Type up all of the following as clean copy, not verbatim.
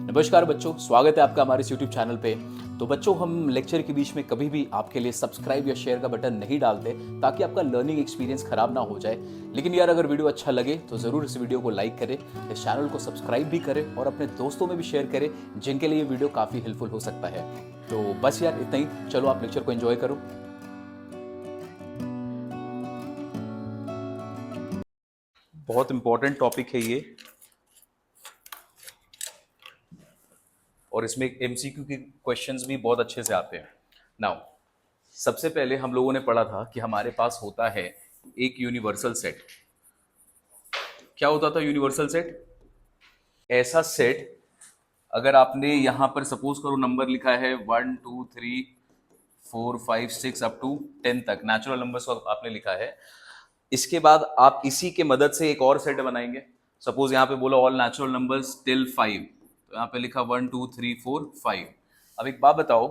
नमस्कार बच्चों, स्वागत है आपका हमारे इस YouTube चैनल पे। तो बच्चों, हम लेक्चर के बीच में कभी भी आपके लिए सब्सक्राइब या शेयर का बटन नहीं डालते ताकि आपका लर्निंग एक्सपीरियंस खराब ना हो जाए। लेकिन यार, अगर वीडियो अच्छा लगे तो ज़रूर इस वीडियो को लाइक करें, इस चैनल को सब्सक्राइब भी करें और अपने दोस्तों में भी शेयर करें जिनके लिए ये वीडियो काफ़ी हेल्पफुल हो सकता है। तो बस यार, इतना ही। चलो, आप लेक्चर को एंजॉय करो। बहुत इंपॉर्टेंट टॉपिक है ये, और इसमें एमसीक्यू के क्वेश्चंस भी बहुत अच्छे से आते हैं। नाउ, सबसे पहले हम लोगों ने पढ़ा था कि हमारे पास होता है एक यूनिवर्सल सेट। क्या होता था यूनिवर्सल सेट? ऐसा सेट, अगर आपने यहां पर सपोज करो नंबर लिखा है 1 2 3 4 5 6 अप टू 10 तक, नेचुरल नंबर्स को आपने लिखा है। इसके बाद आप इसी के मदद से एक और सेट बनाएंगे। सपोज यहां पे बोला ऑल नेचुरल नंबर्स टिल 5, तो यहां पे लिखा 1 2 3 4 5। अब एक बात बताओ,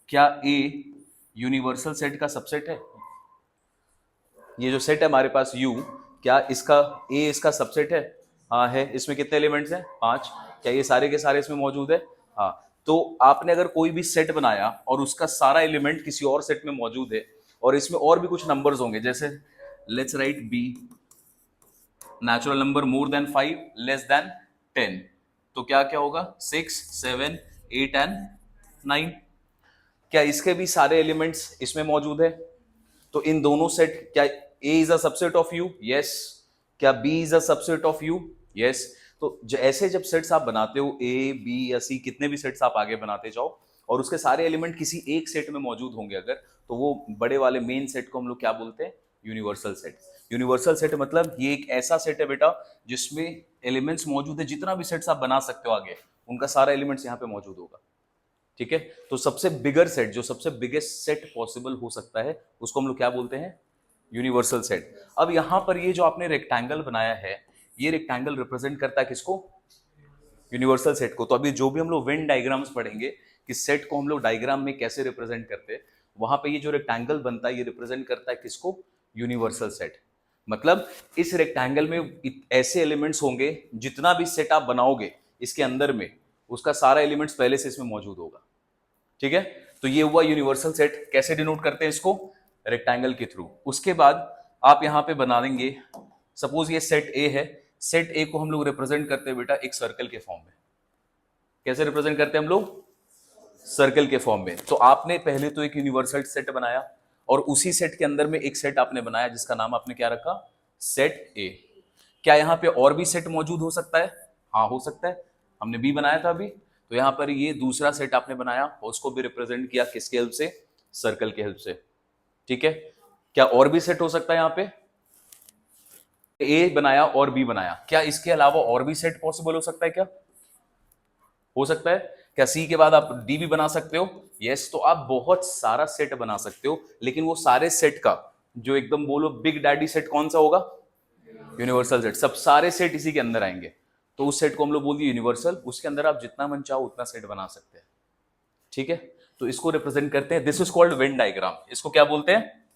क्या ए यूनिवर्सल सेट का सबसेट है? ये जो सेट है हमारे पास यू, क्या इसका ए इसका सबसेट है? हाँ है। इसमें कितने एलिमेंट्स हैं? 5। क्या ये सारे के सारे इसमें मौजूद है? हाँ। तो आपने अगर कोई भी सेट बनाया और उसका सारा एलिमेंट किसी और सेट में मौजूद है और इसमें और भी कुछ नंबर्स होंगे, जैसे let's write B, natural number more than 5 less than 10, तो क्या क्या होगा? 6 7 8 एंड 9। क्या इसके भी सारे एलिमेंट्स इसमें मौजूद है? तो इन दोनों सेट, क्या A is a subset of U? Yes. क्या B is a subset of U? Yes. तो ऐसे जब सेट्स आप बनाते हो, A B या C, कितने भी सेट्स आप आगे बनाते जाओ और उसके सारे एलिमेंट किसी एक सेट में मौजूद होंगे अगर, तो वो बड़े वाले मेन सेट को हम लोग क्या बोलते हैं? Universal set. यूनिवर्सल सेट मतलब ये एक ऐसा सेट है बेटा जिसमें एलिमेंट्स मौजूद है। जितना भी सेट्स आप बना सकते हो आगे, उनका सारा एलिमेंट्स यहाँ पे मौजूद होगा। ठीक है। तो सबसे बिगर सेट, जो सबसे बिगेस्ट सेट पॉसिबल हो सकता है, उसको हम लोग क्या बोलते हैं? Universal set. अब यहां पर ये जो आपने रेक्टेंगल बनाया है, ये रेक्टेंगल रिप्रेजेंट करता है किसको? यूनिवर्सल सेट को। तो अभी जो भी हम लोग वेन डायग्राम्स पढ़ेंगे कि सेट को हम लोग डायग्राम में कैसे रिप्रेजेंट करते हैं, वहां पे ये जो रेक्टेंगल बनता है, ये रिप्रेजेंट करता है किसको? Universal set. मतलब इस रेक्टेंगल में ऐसे एलिमेंट्स होंगे, जितना भी सेट आप बनाओगे इसके अंदर में, उसका सारा एलिमेंट्स पहले से इसमें मौजूद होगा। ठीक है। तो ये हुआ यूनिवर्सल सेट। कैसे डिनोट करते हैं इसको? रेक्टेंगल के थ्रू। उसके बाद आप यहां पे बना देंगे, सपोज ये सेट ए है। सेट ए को हम लोग रिप्रेजेंट करते हैं बेटा एक सर्कल के फॉर्म में। कैसे रिप्रेजेंट करते हैं हम लोग? सर्कल के फॉर्म में। तो आपने पहले तो एक यूनिवर्सल सेट बनाया और उसी सेट के अंदर में एक सेट आपने बनाया जिसका नाम आपने क्या रखा? सेट ए। क्या यहां पे और भी सेट मौजूद हो सकता है? हाँ, हो सकता है। हमने बी बनाया था अभी, तो यहां पर ये दूसरा सेट आपने बनाया और उसको भी रिप्रेजेंट किया किसके हेल्प से? सर्कल के हेल्प से। ठीक है। क्या और भी सेट हो सकता है? यहां पे ए बनाया और बी बनाया, क्या इसके अलावा और भी सेट पॉसिबल हो सकता है? क्या हो सकता है? क्या सी के बाद आप डी भी बना सकते हो? यस। तो आप बहुत सारा सेट बना सकते हो, लेकिन वो सारे सेट का जो एकदम बोलो बिग डैडी सेट कौन सा होगा? Universal set. सब सारे सेट इसी के अंदर आएंगे, तो उस सेट को हम लोग बोल दिए यूनिवर्सल। उसके अंदर आप जितना मन चाहो उतना सेट बना सकते हैं। ठीक है। तो इसको रिप्रेजेंट करते हैं, this is called when diagram. इसको क्या बोलते हैं?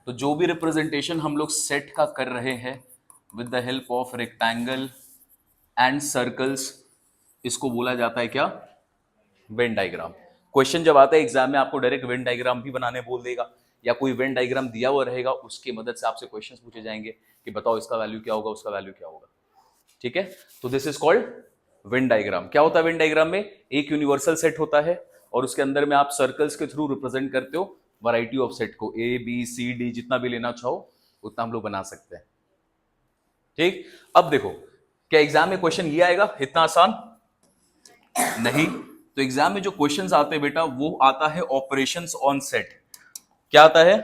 तो जो भी रिप्रेजेंटेशन हम लोग सेट का कर रहे हैं with the help of rectangle and circles, इसको बोला जाता है क्या? Venn diagram. क्वेश्चन जब आता है एग्जाम में, आपको डायरेक्ट वेन डायग्राम भी बनाने बोल देगा, या कोई वेन डायग्राम दिया हुआ रहेगा, उसकी मदद से आपसे क्वेश्चंस पूछे जाएंगे कि बताओ इसका वैल्यू क्या होगा, उसका वैल्यू क्या होगा। ठीक है। तो this is called Venn diagram. क्या होता है वेन डायग्राम में? एक यूनिवर्सल सेट होता है और उसके अंदर में आप सर्कल्स के थ्रू रिप्रेजेंट करते हो वैरायटी ऑफ सेट को। ए बी सी डी जितना भी लेना चाहो उतना हम लोग बना सकते हैं। ठीक। अब देखो, क्या एग्जाम में क्वेश्चन ये आएगा इतना आसान? नहीं। तो एग्जाम में जो क्वेश्चंस आते हैं बेटा, वो आता है ऑपरेशंस ऑन सेट। क्या आता है?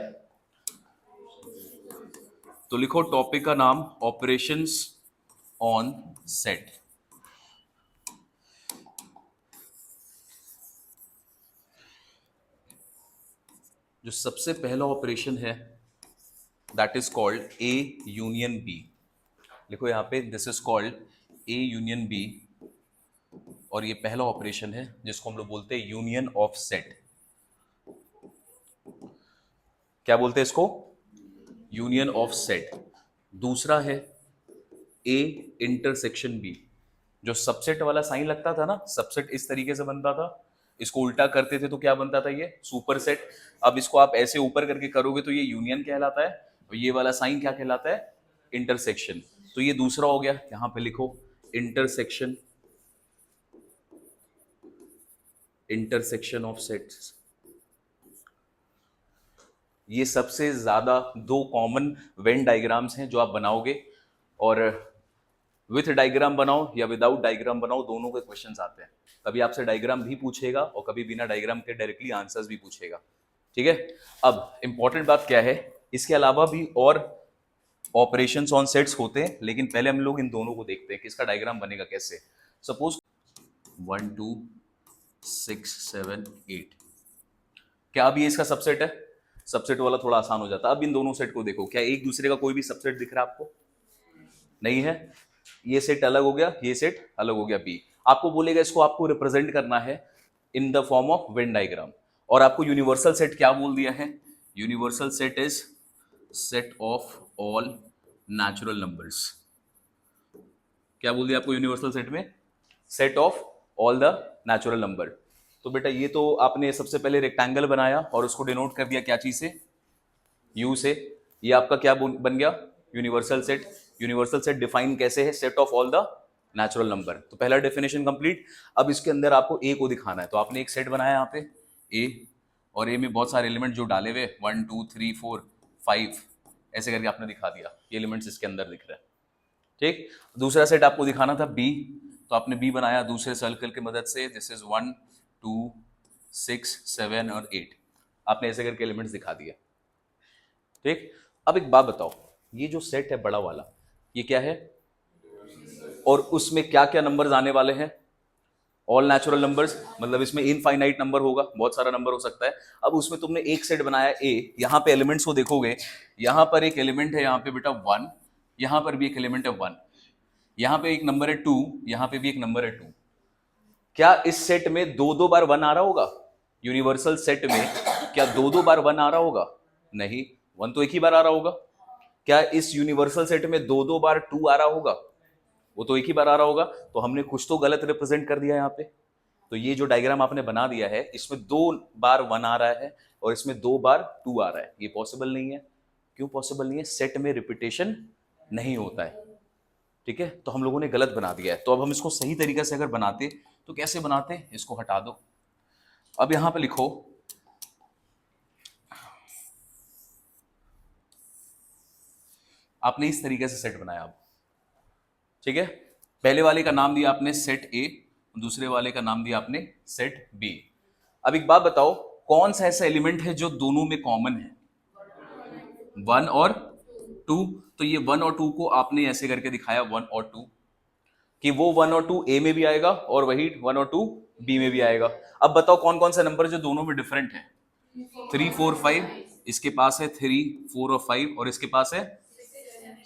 तो लिखो टॉपिक का नाम ऑपरेशंस ऑन सेट। जो सबसे पहला ऑपरेशन है that is called A union B. लिखो यहां पे, this is called A union B, और ये पहला ऑपरेशन है जिसको हम लोग बोलते हैं यूनियन ऑफ सेट। क्या बोलते हैं इसको? Union of set. दूसरा है ए इंटरसेक्शन बी। जो सबसेट वाला साइन लगता था ना, सबसेट इस तरीके से बनता था, इसको उल्टा करते थे तो क्या बनता था, ये सुपर सेट। अब इसको आप ऐसे ऊपर करके करोगे तो ये यूनियन कहलाता है, और ये वाला साइन क्या कहलाता है, इंटरसेक्शन। तो ये दूसरा हो गया, यहां पे लिखो इंटरसेक्शन, इंटरसेक्शन ऑफ सेट्स। ये सबसे ज्यादा दो कॉमन वेन डायग्राम्स हैं जो आप बनाओगे, और विथ डायग्राम बनाओ या विदाउट डायग्राम बनाओ, दोनों के क्वेश्चंस आते हैं। कभी आपसे डायग्राम भी पूछेगा और कभी बिना डायग्राम के डायरेक्टली आंसर्स भी पूछेगा, ठीक है। अब इंपॉर्टेंट बात क्या है, इसके अलावा भी और ऑपरेशंस ऑन सेट्स होते हैं, लेकिन पहले हम लोग इन दोनों को देखते हैं कि इसका डायग्राम बनेगा कैसे। सपोज 1 2 6 7 8, क्या अब ये इसका सबसेट है? सबसेट वाला थोड़ा आसान हो जाता है। अब इन दोनों सेट को देखो, क्या एक दूसरे का कोई भी सबसेट दिख रहा है आपको? नहीं है। ये सेट अलग हो गया, ये सेट अलग हो गया बी। आपको बोलेगा इसको आपको रिप्रेजेंट करना है in the form of Venn diagram, और आपको यूनिवर्सल सेट क्या बोल दिया है? Universal set is set of all natural numbers. क्या बोल दिया आपको यूनिवर्सल सेट में? Set of all the natural number. तो बेटा ये तो आपने सबसे पहले रेक्टेंगल बनाया और उसको डिनोट कर दिया क्या चीज से? यू से। ये आपका क्या बन गया? Universal set. Universal set define कैसे है? Set of all the natural number. तो पहला डेफिनेशन कंप्लीट। अब इसके अंदर आपको ए को दिखाना है, तो आपने एक सेट बनाया यहाँ पे ए, और ए में बहुत सारे एलिमेंट जो डाले हुए 1 2 3 4 5 ऐसे करके आपने दिखा दिया, ये एलिमेंट्स इसके अंदर दिख रहे हैं, ठीक। दूसरा सेट आपको दिखाना था बी, तो आपने बी बनाया दूसरे सर्कल की मदद से। दिस इज 1 2 6 7 और 8, आपने ऐसे करके एलिमेंट्स दिखा दिया, ठीक। अब एक बात बताओ, ये जो सेट है बड़ा वाला, ये क्या है? और उसमें क्या क्या नंबर्स आने वाले हैं? ऑल नेचुरल नंबर्स, मतलब इसमें इनफाइनाइट नंबर होगा, बहुत सारा नंबर हो सकता है। अब उसमें तुमने एक सेट बनाया ए, यहां पे एलिमेंट्स को देखोगे, यहां पर एक एलिमेंट है यहाँ पे बेटा 1, यहां पर भी एक एलिमेंट है 1, यहां पे एक नंबर है 2, यहां पे भी एक नंबर है 2। क्या इस सेट में दो दो बार 1 आ रहा होगा? यूनिवर्सल सेट में क्या दो दो बार 1 आ रहा होगा? नहीं, 1 तो एक ही बार आ रहा होगा। क्या इस यूनिवर्सल सेट में दो दो बार 2 आ रहा होगा? वो तो एक ही बार आ रहा होगा। तो हमने कुछ तो गलत रिप्रेजेंट कर दिया यहाँ पे। तो ये जो डायग्राम आपने बना दिया है, इसमें 2 बार 1 आ रहा है और इसमें 2 बार 2 आ रहा है, ये पॉसिबल नहीं है। क्यों पॉसिबल नहीं है? सेट में रिपीटेशन नहीं होता है, ठीक है। तो हम लोगों ने गलत बना दिया है। तो अब हम इसको सही तरीके से अगर बनाते तो कैसे बनाते? इसको हटा दो। अब यहां पे लिखो आपने इस तरीके से सेट बनाया, अब ठीक है। पहले वाले का नाम दिया आपने सेट ए, दूसरे वाले का नाम दिया आपने सेट बी। अब एक बात बताओ, कौन सा ऐसा एलिमेंट है जो दोनों में कॉमन है? 1 और 2। तो ये 1 और 2 को आपने ऐसे करके दिखाया 1 और 2, कि वो 1 और 2 ए में भी आएगा और वही 1 और 2 बी में भी आएगा। अब बताओ कौन कौन सा नंबर जो दोनों में डिफरेंट है? 3 4 5, इसके पास है 3 4 और 5, और इसके पास है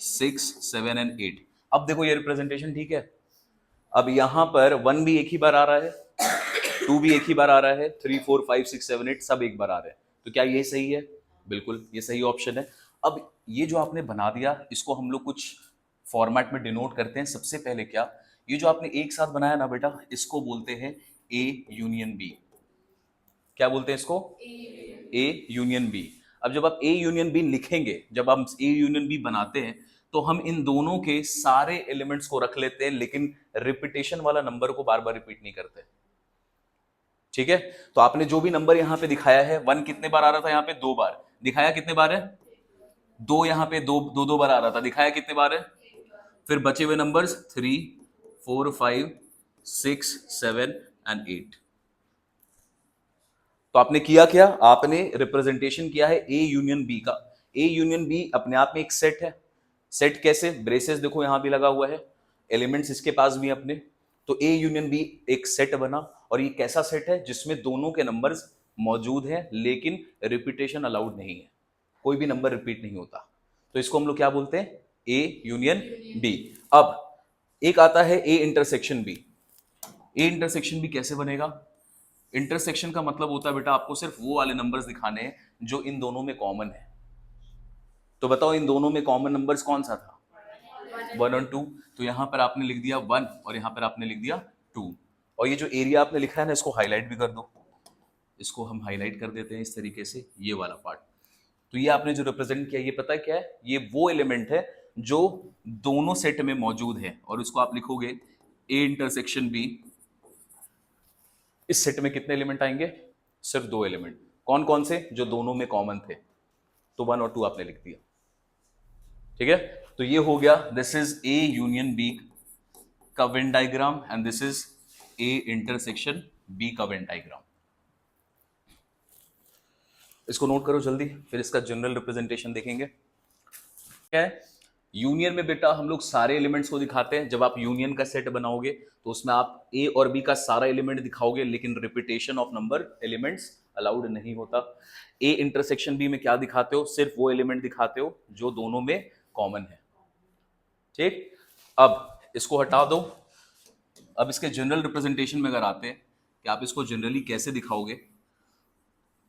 6 7 एंड 8। अब देखो ये रिप्रेजेंटेशन ठीक है। अब यहां पर 1 भी एक ही बार आ रहा है, 2 भी एक ही बार आ रहा है, 3 4 5 6 7 8 सब एक बार आ रहे हैं। तो क्या ये सही है? बिल्कुल ये सही ऑप्शन है। अब ये जो आपने बना दिया, इसको हम लोग कुछ फॉर्मेट में डिनोट करते हैं। सबसे पहले क्या, ये जो आपने एक साथ बनाया ना बेटा, इसको बोलते हैं ए यूनियन बी। क्या बोलते हैं इसको? A union B. अब जब आप ए यूनियन बी लिखेंगे, जब हम ए यूनियन बी बनाते हैं, तो हम इन दोनों के सारे एलिमेंट्स को रख लेते हैं, लेकिन रिपीटेशन वाला नंबर को बार बार रिपीट नहीं करते, ठीक है। तो आपने जो भी नंबर यहां पे दिखाया है, 1 कितने बार आ रहा था यहाँ पे? 2 बार। दिखाया कितने बार है? 2 यहाँ पे दो बार आ रहा था, दिखाया कितने बार है? फिर बचे हुए नंबर्स 3 4 5 6 7 एंड 8। तो आपने किया क्या? आपने रिप्रेजेंटेशन किया है ए यूनियन बी का। ए यूनियन बी अपने आप में एक सेट है। सेट कैसे? ब्रेसेस देखो यहां भी लगा हुआ है, एलिमेंट्स इसके पास भी अपने। तो ए यूनियन बी एक सेट बना, और ये कैसा सेट है? जिसमें दोनों के नंबर्स मौजूद हैं, लेकिन रिपीटेशन अलाउड नहीं है, कोई भी नंबर रिपीट नहीं होता। तो इसको हम लोग क्या बोलते हैं? A union B. अब एक आता है A intersection B. A intersection B कैसे बनेगा? इंटरसेक्शन का मतलब होता है बेटा, आपको सिर्फ वो वाले नंबर्स दिखाने हैं जो इन दोनों में कॉमन है। तो बताओ इन दोनों में कॉमन नंबर्स कौन सा था? 1 और 2, तो यहाँ पर आपने लिख दिया 1 और यहाँ पर आपने लिख दिया 2। और ये जो एरिया आपने लिखा है ना, इसको हाईलाइट भी कर दो, इसको हम हाईलाइट कर देते हैं इस तरीके से, ये वाला पार्ट। तो ये आपने जो रिप्रेजेंट किया, ये पता है क्या है, ये वो एलिमेंट है जो दोनों सेट में मौजूद है, और उसको आप लिखोगे ए इंटरसेक्शन बी। इस सेट में कितने एलिमेंट आएंगे? सिर्फ 2 एलिमेंट। कौन कौन से? जो दोनों में कॉमन थे। तो 1 और 2 आपने लिख दिया, ठीक है। तो ये हो गया, this is a union B का Venn diagram and this is a intersection B का वेन डायग्राम। इसको नोट करो जल्दी, फिर इसका जनरल रिप्रेजेंटेशन देखेंगे। क्या है यूनियन में? बेटा हम लोग सारे एलिमेंट्स को दिखाते हैं। जब आप यूनियन का सेट बनाओगे तो उसमें आप ए और बी का सारा एलिमेंट दिखाओगे, लेकिन repetition of number elements allowed नहीं होता। ए इंटरसेक्शन बी में क्या दिखाते हो? सिर्फ वो एलिमेंट दिखाते हो जो दोनों में कॉमन है, ठीक। अब इसको हटा दो। अब इसके जनरल रिप्रेजेंटेशन में अगर आते हैं कि आप इसको जनरली कैसे दिखाओगे,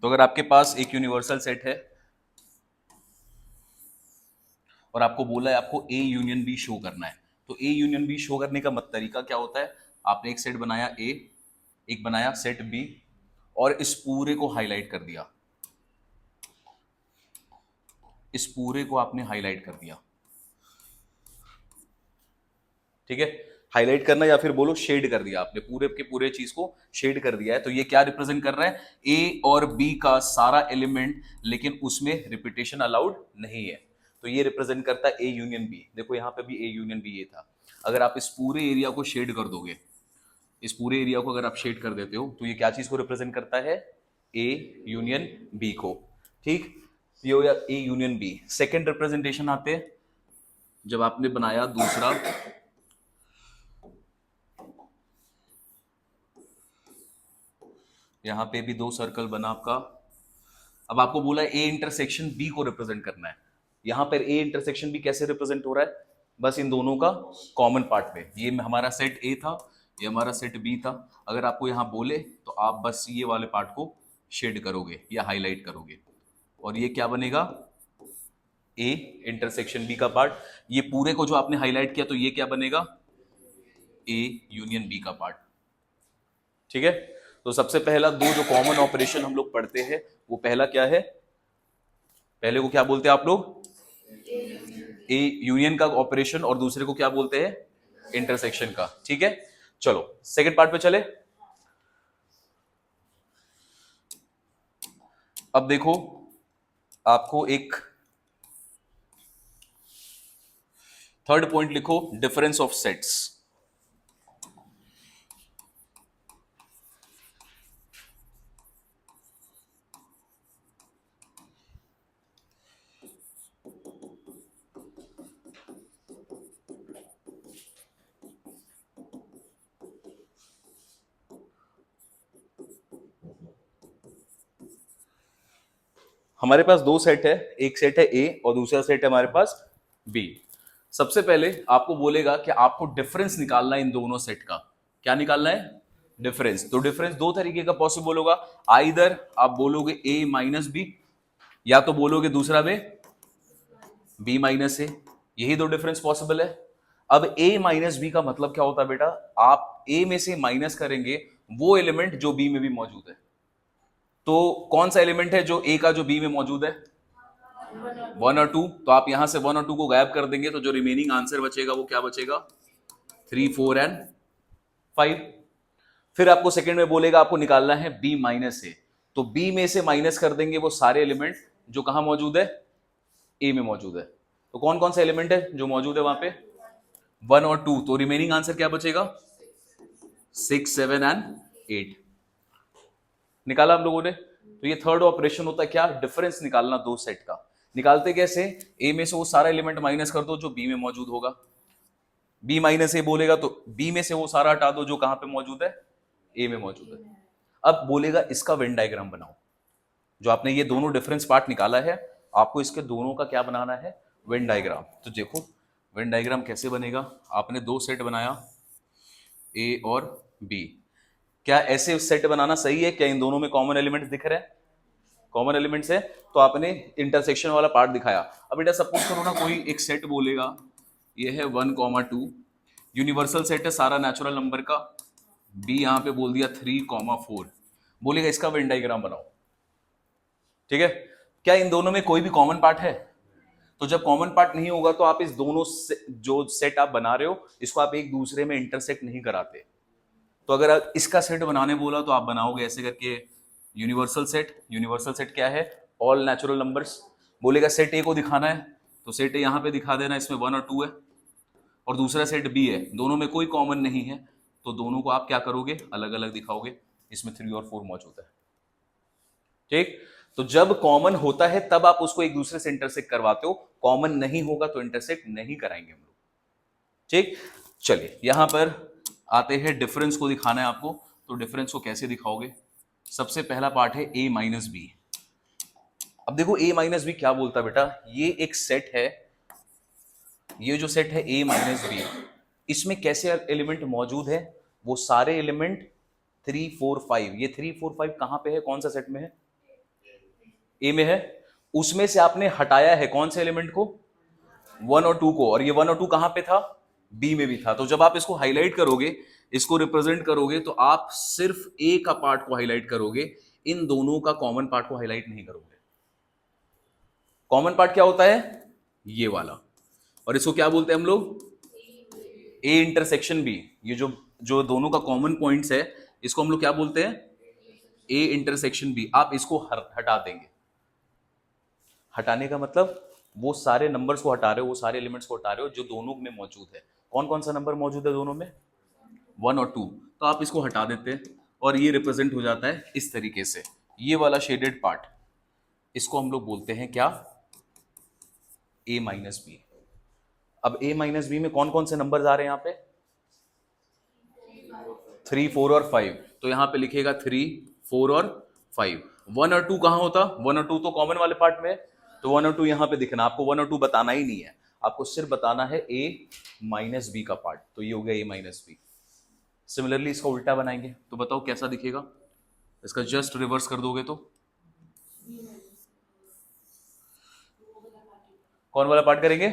तो अगर आपके पास एक यूनिवर्सल सेट है और आपको बोला है आपको ए यूनियन बी शो करना है, तो ए यूनियन बी शो करने का तरीका क्या होता है? आपने एक सेट बनाया ए, एक बनाया सेट बी, और इस पूरे को हाईलाइट कर दिया, इस पूरे को आपने हाईलाइट कर दिया, ठीक है। हाईलाइट करना या फिर बोलो शेड कर दिया आपने, पूरे के पूरे चीज को शेड कर दिया है। तो ये क्या रिप्रेजेंट कर रहा है? ए और बी का सारा एलिमेंट, लेकिन उसमें रिपीटेशन अलाउड नहीं है। तो ये रिप्रेजेंट करता है ए यूनियन बी। देखो यहाँ पे भी ए यूनियन बी ये था। अगर आप इस पूरे एरिया को शेड कर दोगे, इस पूरे एरिया को अगर आप शेड कर देते हो, तो ये क्या चीज को रिप्रेजेंट करता है? ए यूनियन बी को, ठीक। ये हो गया A union B. Second representation आते हैं जब आपने बनाया दूसरा, यहां पे भी 2 सर्कल बना आपका। अब आपको बोला ए इंटरसेक्शन बी को रिप्रेजेंट करना है। यहां पर ए इंटरसेक्शन बी कैसे रिप्रेजेंट हो रहा है? बस इन दोनों का कॉमन पार्ट में। ये हमारा सेट ए था, ये हमारा सेट बी था। अगर आपको यहां बोले तो आप बस ये वाले पार्ट को शेड करोगे या हाईलाइट करोगे, और ये क्या बनेगा? ए इंटरसेक्शन बी का पार्ट। ये पूरे को जो आपने हाईलाइट किया, तो ये क्या बनेगा? ए यूनियन बी का पार्ट, ठीक है। तो सबसे पहला दो जो कॉमन ऑपरेशन हम लोग पढ़ते हैं, वो पहला क्या है? पहले को क्या बोलते हैं आप लोग? ए यूनियन का ऑपरेशन, और दूसरे को क्या बोलते हैं? इंटरसेक्शन का, ठीक है। चलो सेकंड पार्ट पे चले। अब देखो, आपको एक थर्ड पॉइंट लिखो, डिफरेंस ऑफ सेट्स। हमारे पास 2 सेट है, एक सेट है ए और दूसरा सेट है हमारे पास बी। सबसे पहले आपको बोलेगा कि आपको डिफरेंस निकालना है इन दोनों सेट का। क्या निकालना है? डिफरेंस। तो डिफरेंस 2 तरीके का पॉसिबल होगा। आइदर आप बोलोगे ए माइनस बी, या तो बोलोगे दूसरा में बी माइनस ए। यही 2 डिफरेंस पॉसिबल है। अब ए माइनस बी का मतलब क्या होता है बेटा? आप ए में से माइनस करेंगे वो एलिमेंट जो बी में भी मौजूद है। तो कौन सा एलिमेंट है जो ए का जो बी में मौजूद है? 1 और 2। तो आप यहां से 1 और 2 को गायब कर देंगे, तो जो रिमेनिंग आंसर बचेगा वो क्या बचेगा? 3, 4 एंड 5। फिर आपको सेकंड में बोलेगा आपको निकालना है बी माइनस ए। तो बी में से माइनस कर देंगे वो सारे एलिमेंट जो कहां मौजूद है? ए में मौजूद है। तो कौन कौन सा एलिमेंट है जो मौजूद है वहां पे? 1 और 2। तो रिमेनिंग आंसर क्या बचेगा? 6, 7 एंड 8 निकाला हम लोगों ने। तो ये थर्ड ऑपरेशन होता है क्या? डिफरेंस निकालना 2 सेट का। निकालते कैसे? ए में से वो सारा एलिमेंट माइनस कर दो जो बी में मौजूद होगा। बी माइनस ए बोलेगा तो बी में से वो सारा हटा दो जो कहां पे मौजूद है? ए में मौजूद है। अब बोलेगा इसका वेन डायग्राम बनाओ। जो आपने ये दोनों डिफरेंस पार्ट निकाला है, आपको इसके दोनों का क्या बनाना है? Venn diagram. तो देखो वेन डायग्राम कैसे बनेगा। आपने 2 सेट बनाया, ए और बी। क्या ऐसे सेट बनाना सही है? क्या इन दोनों में कॉमन एलिमेंट्स दिख रहे हैं? कॉमन एलिमेंट्स है, तो आपने इंटरसेक्शन वाला पार्ट दिखाया। अब बेटा सपोज करो ना, कोई एक सेट बोलेगा ये है 1,2, यूनिवर्सल सेट है सारा नेचुरल नंबर का। बी यहां पे बोल दिया 3,4, बोलेगा इसका वेन डायग्राम बनाओ। ठीक है, क्या इन दोनों में कोई भी कॉमन पार्ट है? तो जब कॉमन पार्ट नहीं होगा तो आप इस दोनों जो सेट आप बना रहे हो इसको आप एक दूसरे में इंटरसेक्ट नहीं कराते। तो अगर आप इसका सेट बनाने बोला तो आप बनाओगे ऐसे करके यूनिवर्सल सेट। यूनिवर्सल सेट क्या है? All natural numbers. बोलेगा सेट ए को दिखाना है तो सेट ए यहां पे दिखा देना, इसमें 1 और 2 है, और दूसरा सेट बी है, दोनों में कोई कॉमन नहीं है, तो दोनों को आप क्या करोगे? अलग अलग दिखाओगे, इसमें 3 और 4 मौजूद है। ठीक, तो जब कॉमन होता है तब आप उसको एक दूसरे से इंटरसेक्ट करवाते हो, कॉमन नहीं होगा तो इंटरसेक्ट नहीं कराएंगे हम लोग। ठीक, चलिए यहां पर आते हैं, डिफरेंस को दिखाना है आपको, तो डिफरेंस को कैसे दिखाओगे? सबसे पहला पार्ट है a माइनस बी। अब देखो a माइनस बी क्या बोलता है बेटा, ये एक सेट है, ये जो सेट है a माइनस बी, इसमें कैसे एलिमेंट मौजूद है? वो सारे एलिमेंट 3, 4, 5, ये 3, 4, 5 कहां पे है? कौन सा सेट में है? ए में है। उसमें से आपने हटाया है कौन से एलिमेंट को? 1 और 2 को, और ये 1 और 2 कहां पे था? बी में भी था। तो जब आप इसको हाईलाइट करोगे, इसको रिप्रेजेंट करोगे, तो आप सिर्फ ए का पार्ट को हाईलाइट करोगे, इन दोनों का कॉमन पार्ट को हाईलाइट नहीं करोगे। कॉमन पार्ट क्या होता है? ये वाला, और इसको क्या बोलते हैं हम लोग? A intersection B. ये जो जो दोनों का कॉमन पॉइंट्स है इसको हम लोग क्या बोलते हैं? A intersection B. आप इसको हटा देंगे। हटाने का मतलब वो सारे नंबर्स को हटा रहे हो, वो सारे एलिमेंट्स को हटा रहे हो जो दोनों में मौजूद है। कौन कौन सा नंबर मौजूद है दोनों में? 1 और 2। तो आप इसको हटा देते हैं और ये रिप्रेजेंट हो जाता है इस तरीके से। ये वाला शेडेड पार्ट, इसको हम लोग बोलते हैं क्या? a minus B. अब a माइनस बी में कौन कौन से नंबर्स आ रहे हैं यहाँ पे? 3, 4 और 5। तो यहाँ पे लिखेगा 3, 4 और 5। 1 और 2 कहाँ होता? 1 और 2 तो कॉमन वाले पार्ट में है, तो 1 और 2 यहाँ पे दिखना। आपको 1 और 2 बताना ही नहीं है, आपको सिर्फ बताना है a माइनस बी का पार्ट। तो ये हो गया a माइनस बी। सिमिलरली इसका उल्टा बनाएंगे, तो बताओ कैसा दिखेगा? इसका जस्ट रिवर्स कर दोगे तो कौन वाला पार्ट करेंगे?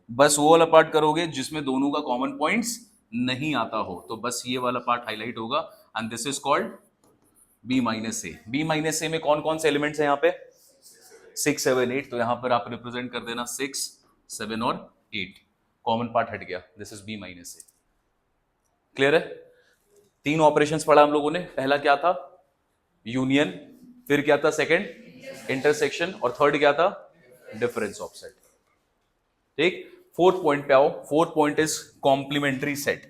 बस वो वाला पार्ट करोगे जिसमें दोनों का कॉमन पॉइंट्स नहीं आता हो, तो बस ये वाला पार्ट हाईलाइट होगा, and this is called b minus A. b minus A में कौन कौन से एलिमेंट्स हैं यहाँ पे? 6, 7, 8। तो यहां पर आप रिप्रेजेंट कर देना 6, 7 और 8। कॉमन पार्ट हट गया, this is b minus A. Clear है? 3 ऑपरेशंस पढ़ा हम लोगों ने। पहला क्या था? यूनियन। फिर क्या था? Second intersection. और थर्ड क्या था? Difference of set. ठीक, फोर्थ पॉइंट पे आओ। Fourth point is complementary set.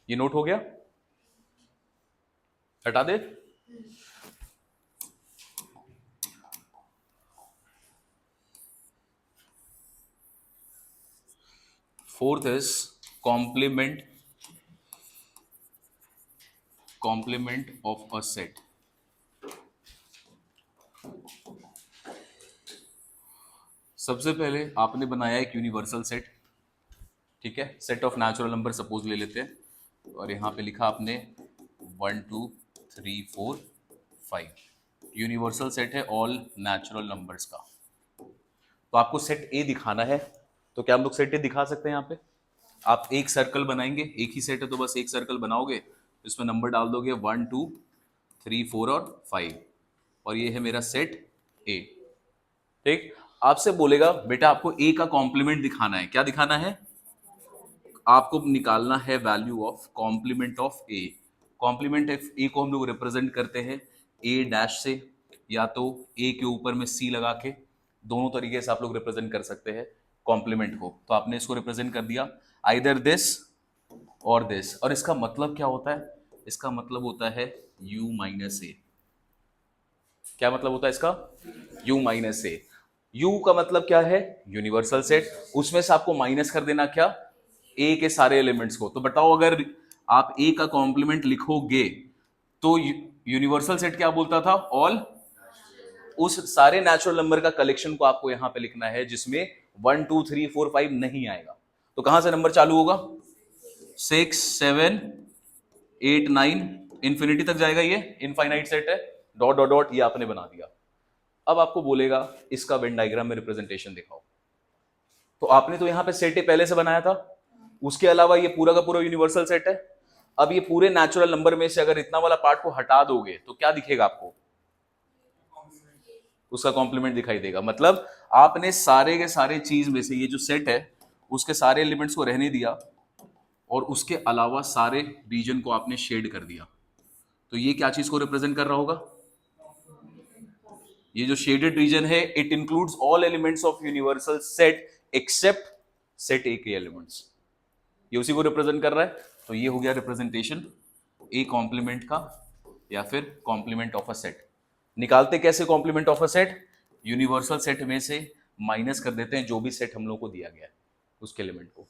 ये नोट हो गया? हटा दे। Fourth is complement of a set। सबसे पहले आपने बनाया एक यूनिवर्सल सेट, ठीक है, set of natural number suppose ले लेते हैं, और यहां पे लिखा आपने 1, 2, 3, 4, 5। यूनिवर्सल सेट है ऑल नेचुरल नंबर्स का। तो आपको सेट ए दिखाना है, तो क्या हम लोग सेट ए दिखा सकते हैं? यहाँ पे आप एक सर्कल बनाएंगे, एक ही सेट है तो बस एक सर्कल बनाओगे, इसमें नंबर डाल दोगे 1, 2, 3, 4 और 5, और ये है मेरा सेट ए। ठीक, आपसे बोलेगा बेटा आपको ए का कॉम्प्लीमेंट दिखाना है। क्या दिखाना है? आपको निकालना है value of complement of A. Complement of A को हम लोग रिप्रेजेंट करते हैं ए डैश से, या तो ए के ऊपर में सी लगा के, दोनों तरीके से आप लोग रिप्रेजेंट कर सकते हैं कॉम्प्लीमेंट को। तो आपने इसको रिप्रेजेंट कर दिया आइदर दिस और दिस। और इसका मतलब क्या होता है? इसका मतलब होता है u माइनस ए। क्या मतलब होता है इसका? u माइनस ए। u का मतलब क्या है? Universal set. उसमें से आपको माइनस कर देना क्या? a के सारे एलिमेंट्स को। तो बताओ अगर आप a का कॉम्प्लीमेंट लिखोगे तो यूनिवर्सल सेट क्या बोलता था? ऑल। उस सारे नेचुरल नंबर का कलेक्शन को आपको यहां पे लिखना है जिसमें 1, 2, 3, 4, 5 नहीं आएगा। तो कहां से नंबर चालू होगा? 6, 7, 8, 9, इंफिनिटी तक जाएगा। ये इनफाइनाइट सेट है, डॉट डॉट डॉट, ये आपने बना दिया। अब आपको बोलेगा इसका वेन डायग्राम में रिप्रेजेंटेशन दिखाओ। तो आपने तो यहां पे सेट ए पहले से बनाया था, उसके अलावा ये पूरा का पूरा यूनिवर्सल सेट है। अब ये पूरे नेचुरल नंबर में से अगर इतना वाला पार्ट को हटा दोगे तो क्या दिखेगा आपको? उसका कॉम्प्लीमेंट दिखाई देगा। मतलब आपने सारे के सारे चीज में से ये जो सेट है उसके सारे एलिमेंट्स को रहने दिया और उसके अलावा सारे रीजन को आपने शेड कर दिया। तो ये क्या चीज को रिप्रेजेंट कर रहा होगा? ये जो शेडेड रीजन है it includes all elements of universal set except set A के एलिमेंट्स, ये उसी को रिप्रेजेंट कर रहा है। तो ये हो गया रिप्रेजेंटेशन ए कॉम्प्लीमेंट का या फिर कॉम्प्लीमेंट ऑफ अ सेट। निकालते कैसे complement of a set? Universal set में से माइनस कर देते हैं जो भी सेट हम लोग को दिया गया है उसके एलिमेंट को।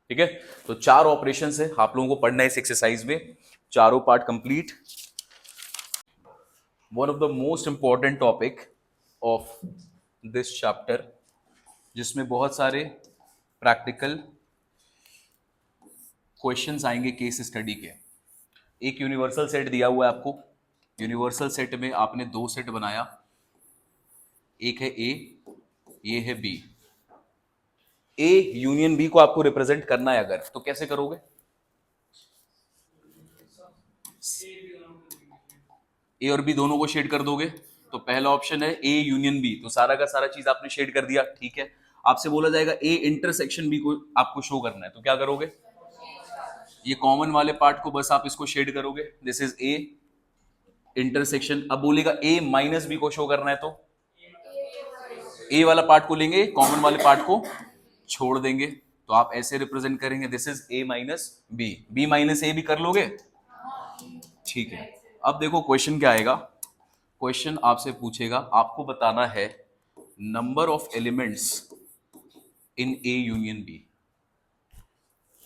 ठीक है, तो 4 ऑपरेशन है, आप लोगों को पढ़ना है इस एक्सरसाइज में, चारों part complete. One of the most important topic of this chapter, जिसमें बहुत सारे प्रैक्टिकल क्वेश्चंस आएंगे केस स्टडी के। एक यूनिवर्सल सेट दिया हुआ है आपको, यूनिवर्सल सेट में आपने 2 सेट बनाया, एक है ए, ये है बी। ए यूनियन बी को आपको रिप्रेजेंट करना है अगर, तो कैसे करोगे? ए और बी दोनों को शेड कर दोगे। तो पहला ऑप्शन है ए यूनियन बी, तो सारा का सारा चीज आपने शेड कर दिया। ठीक है, आपसे बोला जाएगा ए इंटरसेक्शन बी को आपको शो करना है, तो क्या करोगे? ये कॉमन वाले पार्ट को बस आप इसको शेड करोगे, दिस इज ए इंटरसेक्शन। अब बोलेगा ए माइनस बी को शो करना है, तो ए वाला पार्ट को लेंगे, कॉमन वाले पार्ट को छोड़ देंगे। तो आप ऐसे रिप्रेजेंट करेंगे, this is A minus B. B minus A भी कर लोगे? ठीक है, अब देखो क्वेश्चन क्या आएगा। क्वेश्चन आपसे पूछेगा, आपको बताना है number of elements in A union B,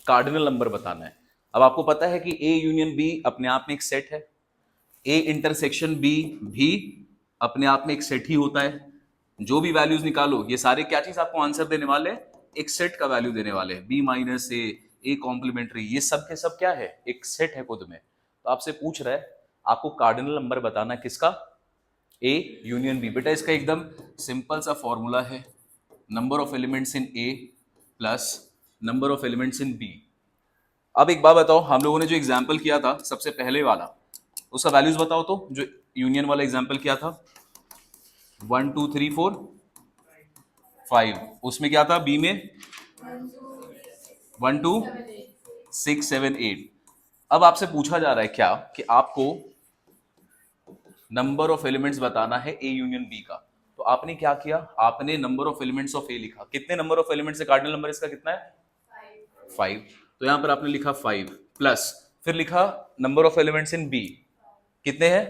cardinal number बताना है। अब आपको पता है कि ए यूनियन बी अपने आप में एक सेट है, ए इंटरसेक्शन बी भी अपने आप में एक सेट ही होता है। जो भी वैल्यूज निकालो, ये सारे क्या चीज आपको आंसर देने वाले हैं? एक सेट का वैल्यू देने वाले हैं। बी माइनस ए कॉम्प्लीमेंट्री, ये सब के सब क्या है? एक सेट है खुद में। तो आपसे पूछ रहा है आपको कार्डिनल नंबर बताना है, किसका? A union B. बेटा इसका एकदम सिंपल सा फॉर्मूला है, number of elements in A plus number of elements in B. अब एक बात बताओ, हम लोगों ने जो एग्जाम्पल किया था सबसे पहले वाला, उसका वैल्यूज बताओ। तो जो यूनियन वाला एग्जाम्पल किया था 1 2 3 4 5, उसमें क्या था? बी में 1 2 6 7 8। अब आपसे पूछा जा रहा है क्या कि आपको नंबर ऑफ एलिमेंट्स बताना है ए यूनियन बी का। तो आपने क्या किया? आपने नंबर ऑफ एलिमेंट्स ऑफ ए लिखा। कितने नंबर ऑफ एलिमेंट्स है? कार्डिनल नंबर इसका कितना है? 5। तो यहां पर आपने लिखा 5 प्लस, फिर लिखा number of elements in B, कितने हैं?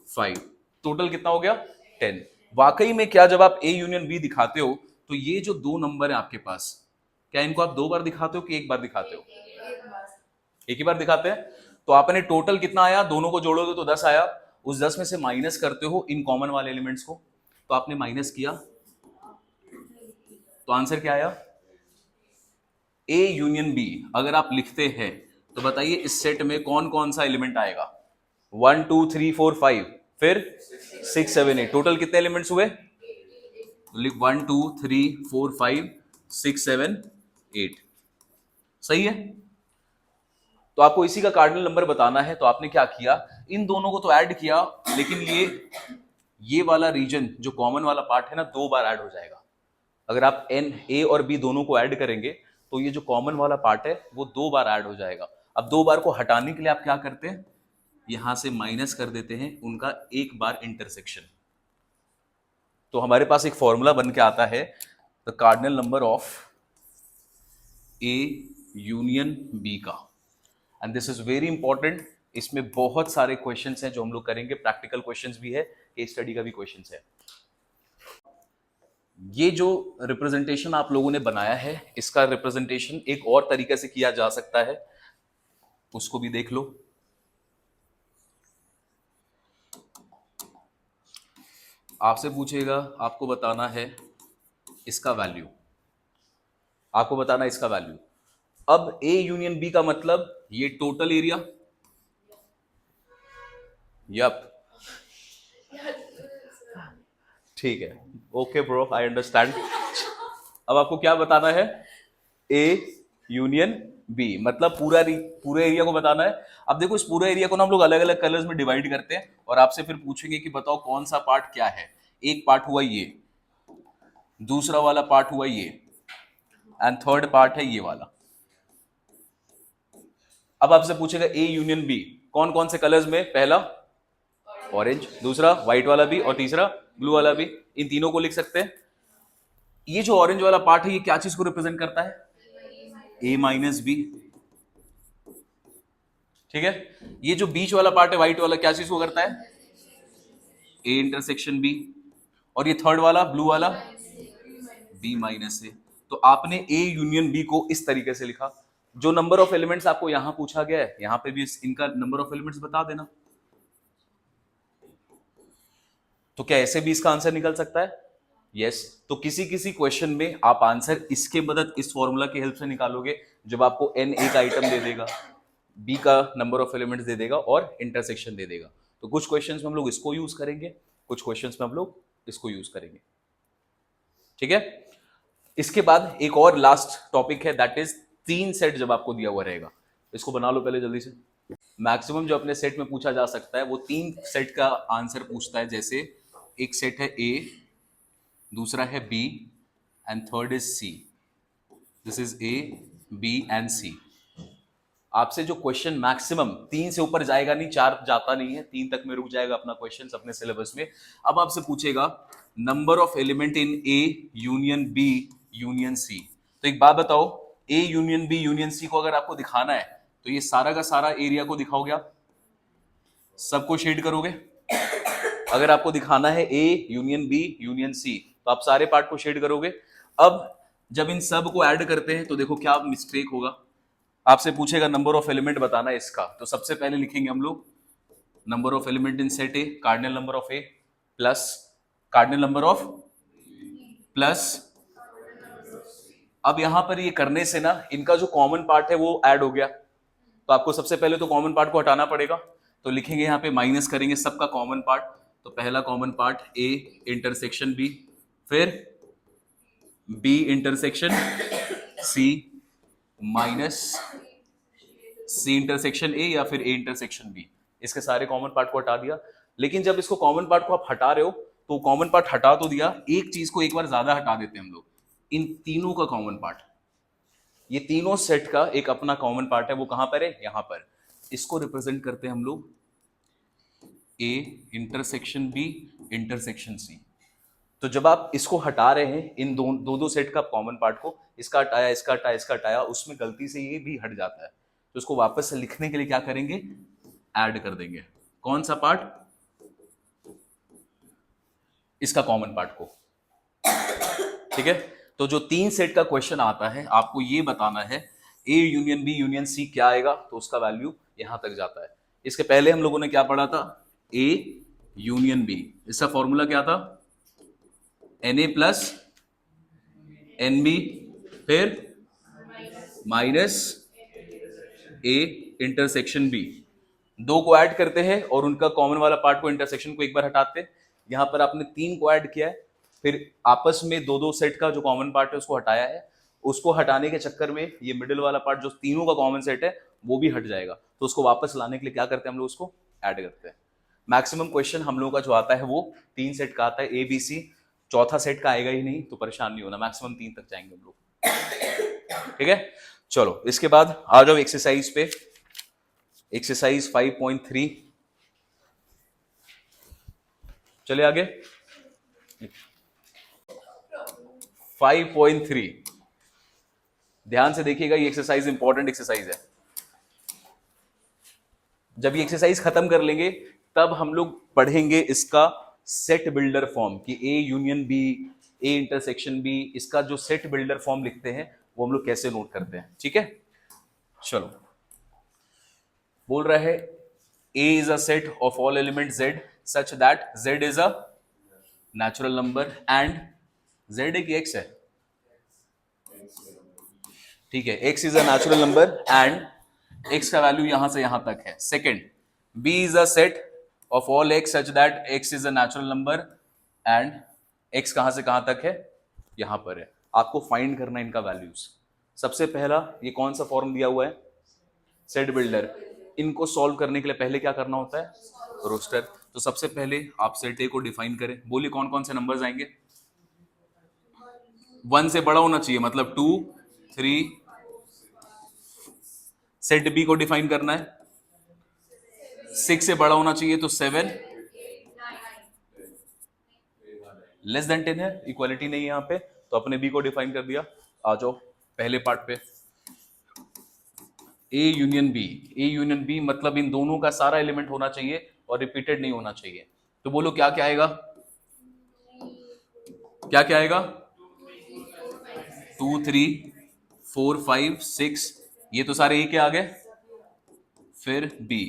5। टोटल कितना हो गया? 10। वाकई में क्या, जब आप ए यूनियन बी दिखाते हो तो ये जो 2 नंबर है आपके पास, क्या इनको आप 2 बार दिखाते हो कि 1 बार दिखाते हो? एक ही बार दिखाते हैं। तो आपने टोटल कितना आया, दोनों को जोड़ोगे तो 10 आया। उस 10 में से माइनस करते हो इन कॉमन वाले एलिमेंट्स को, तो आपने माइनस किया, तो आंसर क्या आया? A union B. अगर आप लिखते हैं तो बताइए इस सेट में कौन कौन सा एलिमेंट आएगा? 1 2 3 4 5, फिर 6 7 8, टोटल कितने एलिमेंट्स हुए? लिख 1 2 3 4 5 6 7 8। सही है। तो आपको इसी का कार्डिनल नंबर बताना है। तो आपने क्या किया, इन दोनों को तो ऐड किया, लेकिन ये वाला रीजन जो कॉमन वाला पार्ट है ना, 2 बार ऐड हो जाएगा। अगर आप एन ए और बी दोनों को ऐड करेंगे तो ये जो कॉमन वाला पार्ट है वो 2 बार ऐड हो जाएगा। अब 2 बार को हटाने के लिए आप क्या करते हैं? यहां से माइनस कर देते हैं उनका 1 बार इंटरसेक्शन। तो हमारे पास एक फॉर्मूला बन के आता है, the cardinal number of A union B का। And this is very important. इसमें बहुत सारे क्वेश्चंस हैं जो हम लोग करेंगे, प्रैक्टिकल क्वेश्चंस भी है, केस स्टडी का भी क्वेश्चंस है। ये जो रिप्रेजेंटेशन आप लोगों ने बनाया है, इसका रिप्रेजेंटेशन एक और तरीके से किया जा सकता है, उसको भी देख लो। आपसे पूछेगा, आपको बताना है इसका वैल्यू, आपको बताना है इसका वैल्यू। अब ए यूनियन बी का मतलब ये टोटल एरिया, यप, ठीक है, ओके ब्रो, आई अंडरस्टैंड। अब आपको क्या बताना है? ए यूनियन बी, मतलब पूरे एरिया को बताना है। अब देखो, इस पूरे एरिया को ना हम लोग अलग अलग कलर्स में डिवाइड करते हैं और आपसे फिर पूछेंगे कि बताओ कौन सा पार्ट क्या है। एक पार्ट हुआ ये, दूसरा वाला पार्ट हुआ ये, एंड थर्ड पार्ट है ये वाला। अब आपसे पूछेगा ए यूनियन बी कौन कौन से कलर्स में? पहला ऑरेंज, दूसरा व्हाइट वाला भी, और तीसरा ब्लू वाला भी। इन तीनों को लिख सकते हैं। ये जो ऑरेंज वाला पार्ट है ये क्या चीज को रिप्रेजेंट करता है? ए माइनस बी। ठीक है। ये जो बीच वाला पार्ट है व्हाइट वाला, क्या चीज को करता है? A intersection B. और ये थर्ड वाला ब्लू वाला, बी माइनस ए। तो आपने ए यूनियन बी को इस तरीके से लिखा। जो नंबर ऑफ एलिमेंट्स आपको यहां पूछा गया है, यहां पे भी इनका नंबर ऑफ एलिमेंट्स बता देना। तो क्या ऐसे भी इसका आंसर निकल सकता है? यस। तो किसी किसी क्वेश्चन में आप आंसर इसके मदद, इस फॉर्मूला की हेल्प से निकालोगे, जब आपको एन एक आइटम दे देगा, बी का नंबर ऑफ एलिमेंट्स दे देगा और इंटरसेक्शन दे देगा। तो कुछ क्वेश्चंस में हम लोग इसको यूज करेंगे, कुछ क्वेश्चंस में हम लोग इसको यूज करेंगे। ठीक है। इसके बाद एक और लास्ट टॉपिक है, दैट इज 3 सेट जब आपको दिया हुआ रहेगा। इसको बना लो पहले जल्दी से। मैक्सिमम जो अपने सेट में पूछा जा सकता है वो 3 सेट का आंसर पूछता है। जैसे एक सेट है ए, दूसरा है B, and third is C. This is A, B and C. आपसे जो क्वेश्चन मैक्सिमम 3 से ऊपर जाएगा नहीं, 4 जाता नहीं है, 3 तक में रुक जाएगा अपना क्वेश्चन अपने सिलेबस में। अब आपसे पूछेगा number of element in A union B union C. तो एक बात बताओ, A union B union C को अगर आपको दिखाना है तो ये सारा का सारा एरिया को दिखाओगे आप? सबको शेड करोगे? अगर आपको दिखाना है A union B union C तो आप सारे पार्ट को शेड करोगे। अब जब इन सब को ऐड करते हैं तो देखो क्या मिस्टेक होगा। आपसे पूछेगा नंबर ऑफ एलिमेंट बताना है इसका, तो सबसे पहले लिखेंगे हम लोग number of element in set A, cardinal number of A plus cardinal number of plus. अब यहां पर ये करने से ना इनका जो कॉमन पार्ट है वो ऐड हो गया, तो आपको सबसे पहले तो कॉमन पार्ट को हटाना पड़ेगा। तो लिखेंगे यहाँ पे माइनस करेंगे सबका कॉमन पार्ट। तो पहला common part A intersection B, फिर B intersection C minus C intersection A, या फिर ए इंटरसेक्शन बी। इसके सारे कॉमन पार्ट को हटा दिया। लेकिन जब इसको कॉमन पार्ट को आप हटा रहे हो तो कॉमन पार्ट हटा तो दिया, एक चीज को एक बार ज्यादा हटा देते हैं हम लोग, इन तीनों का कॉमन पार्ट। ये तीनों सेट का एक अपना कॉमन पार्ट है, वो कहां पर है? यहां पर। इसको रिप्रेजेंट करते हैं हम लोग A intersection B intersection C. तो जब आप इसको हटा रहे हैं इन दो सेट का कॉमन पार्ट को, इसका हटाया, इसका हटाया, इसका हटाया, उसमें गलती से ये भी हट जाता है, तो इसको वापस से लिखने के लिए क्या करेंगे? ऐड कर देंगे। कौन सा पार्ट? इसका कॉमन पार्ट को। ठीक है। तो जो 3 सेट का क्वेश्चन आता है आपको ये बताना है A union B union C क्या आएगा, तो उसका वैल्यू यहां तक जाता है। इसके पहले हम लोगों ने क्या पढ़ा था? ए यूनियन बी, इसका फॉर्मूला क्या था? N A plus N B, फिर माइनस ए इंटरसेक्शन बी। दो को ऐड करते हैं और उनका कॉमन वाला पार्ट को, इंटरसेक्शन को एक बार हटाते हैं। यहां पर आपने 3 को ऐड किया है, फिर आपस में दो सेट का जो कॉमन पार्ट है उसको हटाया है। उसको हटाने के चक्कर में ये मिडिल वाला पार्ट जो तीनों का कॉमन सेट है वो भी हट जाएगा। तो उसको वापस लाने के लिए क्या करते हैं हम लोग? उसको ऐड करते हैं। मैक्सिमम क्वेश्चन हम लोगों का जो आता है वो 3 सेट का आता है, ए बी सी। चौथा सेट का आएगा ही नहीं, तो परेशान नहीं होना, मैक्सिमम 3 तक जाएंगे हम लोग। ठीक है। चलो इसके बाद आ जाओ एक्सरसाइज पे। एक्सरसाइज 5.3, चले आगे। 5.3 ध्यान से देखिएगा, ये एक्सरसाइज इंपॉर्टेंट एक्सरसाइज है। जब ये एक्सरसाइज खत्म कर लेंगे तब हम लोग पढ़ेंगे इसका सेट बिल्डर फॉर्म, कि A union B, A intersection B, इसका जो सेट बिल्डर फॉर्म लिखते हैं वो हम लोग कैसे नोट करते हैं। ठीक है। चलो, बोल रहा है A is a set of all elements Z such that Z is a natural number and Z एक X है, ठीक है, X is a natural number and X का वैल्यू यहां से यहां तक है। Second, B is a set of all X such that X is a natural number and x कहां से कहां तक है, यहां पर है। आपको फाइंड करना है इनका वैल्यूज। सबसे पहला ये कौन सा फॉर्म दिया हुआ है, सेट बिल्डर। इनको सॉल्व करने के लिए पहले क्या करना होता है, रोस्टर। तो सबसे पहले आप सेट ए को डिफाइन करें। बोलिए कौन कौन से नंबर्स आएंगे। 1 से बड़ा होना चाहिए, मतलब 2 3। सेट बी को डिफाइन करना है, 6 से बड़ा होना चाहिए तो 7। लेस देन 10 है, इक्वालिटी नहीं है यहाँ पे, तो अपने बी को डिफाइन कर दिया। आ जाओ पहले पार्ट पे, A union B. A union B मतलब इन दोनों का सारा एलिमेंट होना चाहिए और रिपीटेड नहीं होना चाहिए। तो बोलो क्या क्या आएगा, क्या क्या आएगा, 2 3 4 5 6, ये तो सारे ए के आ गए। फिर बी,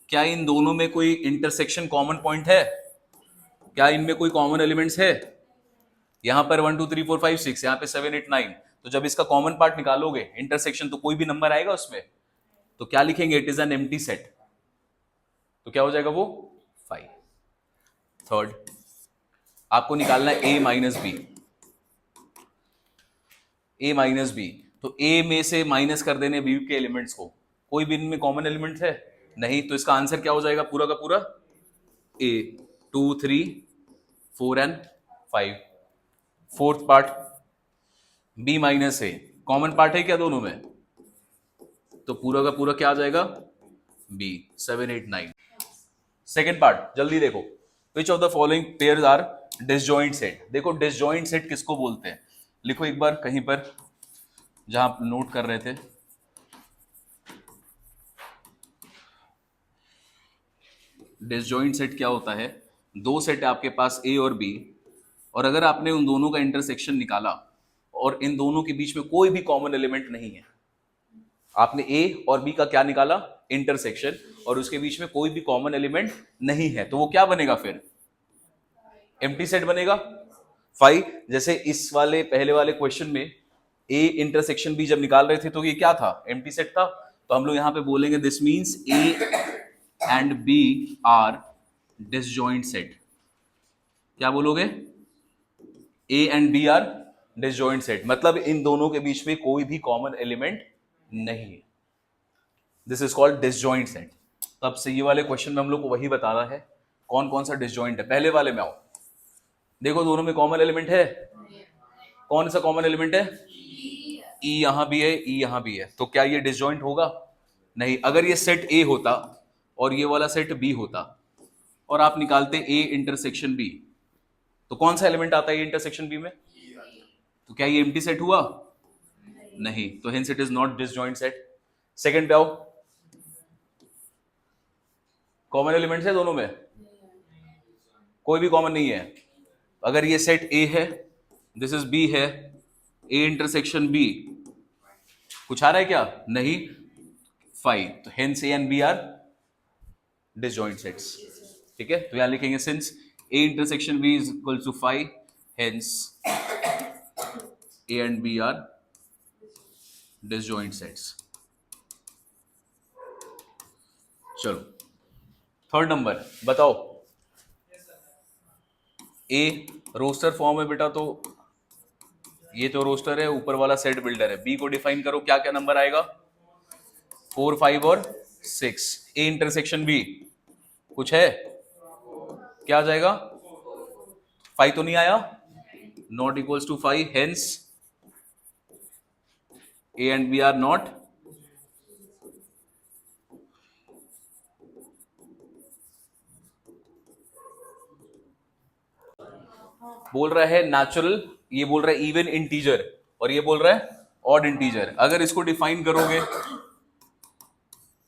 क्या इन दोनों में कोई इंटरसेक्शन कॉमन पॉइंट है, क्या इनमें कोई कॉमन एलिमेंट्स है। यहां पर 1 2 3 4 5 6, यहां पे 7 8 9। तो जब इसका कॉमन पार्ट निकालोगे इंटरसेक्शन, तो कोई भी नंबर आएगा उसमें, तो क्या लिखेंगे, it is an empty set. तो क्या हो जाएगा वो 5। थर्ड, आपको निकालना है ए माइनस बी। ए माइनस बी, तो ए में से माइनस कर देने बी के एलिमेंट्स को, कोई भी इनमें कॉमन एलिमेंट है नहीं, तो इसका आंसर क्या हो जाएगा पूरा का पूरा, A 2 3 4 and 5। Fourth part, B minus A, common part है क्या दोनों में, तो पूरा का पूरा क्या आ जाएगा, बी 7 8 9। सेकेंड पार्ट जल्दी देखो, which of the following pairs are disjoint set. देखो डिसजॉइंट सेट किसको बोलते हैं, लिखो एक बार कहीं पर जहां आप नोट कर रहे थे। डिसजॉइंट सेट क्या होता है, दो सेट है आपके पास ए और बी, और अगर आपने उन दोनों का इंटरसेक्शन निकाला और इन दोनों के बीच में कोई भी कॉमन एलिमेंट नहीं है, आपने ए और बी का क्या निकाला, इंटरसेक्शन, और उसके बीच में कोई भी कॉमन एलिमेंट नहीं है, तो वो क्या बनेगा फिर, एम्प्टी सेट बनेगा 5। जैसे इस वाले पहले वाले क्वेश्चन में ए इंटरसेक्शन बी जब निकाल रहे थे तो ये क्या था, एम्प्टी सेट था। तो हम लोग यहां पे बोलेंगे this means A and B are disjoint set. क्या बोलोगे, A and B are disjoint set, मतलब इन दोनों के बीच में कोई भी कॉमन एलिमेंट नहीं है। This is called disjoint set. तब से ये वाले क्वेश्चन में हम लोग को वही बताना है कौन कौन सा डिसजॉइंट है। पहले वाले में आओ, देखो दोनों में कॉमन एलिमेंट है, कौन सा कॉमन एलिमेंट है, ई यहां भी है, ई यहां भी है, तो क्या ये डिसजॉइंट होगा, नहीं। अगर ये सेट ए होता और ये वाला सेट बी होता और आप निकालते ए इंटरसेक्शन बी, तो कौन सा एलिमेंट आता है इंटरसेक्शन बी में, तो क्या ये एम्प्टी सेट हुआ, नहीं, तो hence it is not disjoint set. Second पे आओ, कॉमन एलिमेंट्स है दोनों में, कोई भी कॉमन नहीं है। अगर ये सेट ए है, दिस इज बी है, ए इंटरसेक्शन बी, कुछ आ रहा है क्या, नहीं, 5, तो hence A and B are disjoint sets. ठीक है, तो यहां लिखेंगे since A intersection B is equal to 5, hence A and B are disjoint sets. चलो थर्ड नंबर बताओ, ए रोस्टर फॉर्म है बेटा, तो ये तो रोस्टर है, ऊपर वाला सेट बिल्डर है। बी को डिफाइन करो, क्या क्या नंबर आएगा, 4 5 और 6। ए इंटरसेक्शन बी कुछ है, क्या आ जाएगा, 5 तो नहीं आया, not equals to 5, hence A and B are not बोल रहा है नेचुरल, ये बोल रहा है इवन इंटीजर, और ये बोल रहा है ऑड इंटीजर। अगर इसको डिफाइन करोगे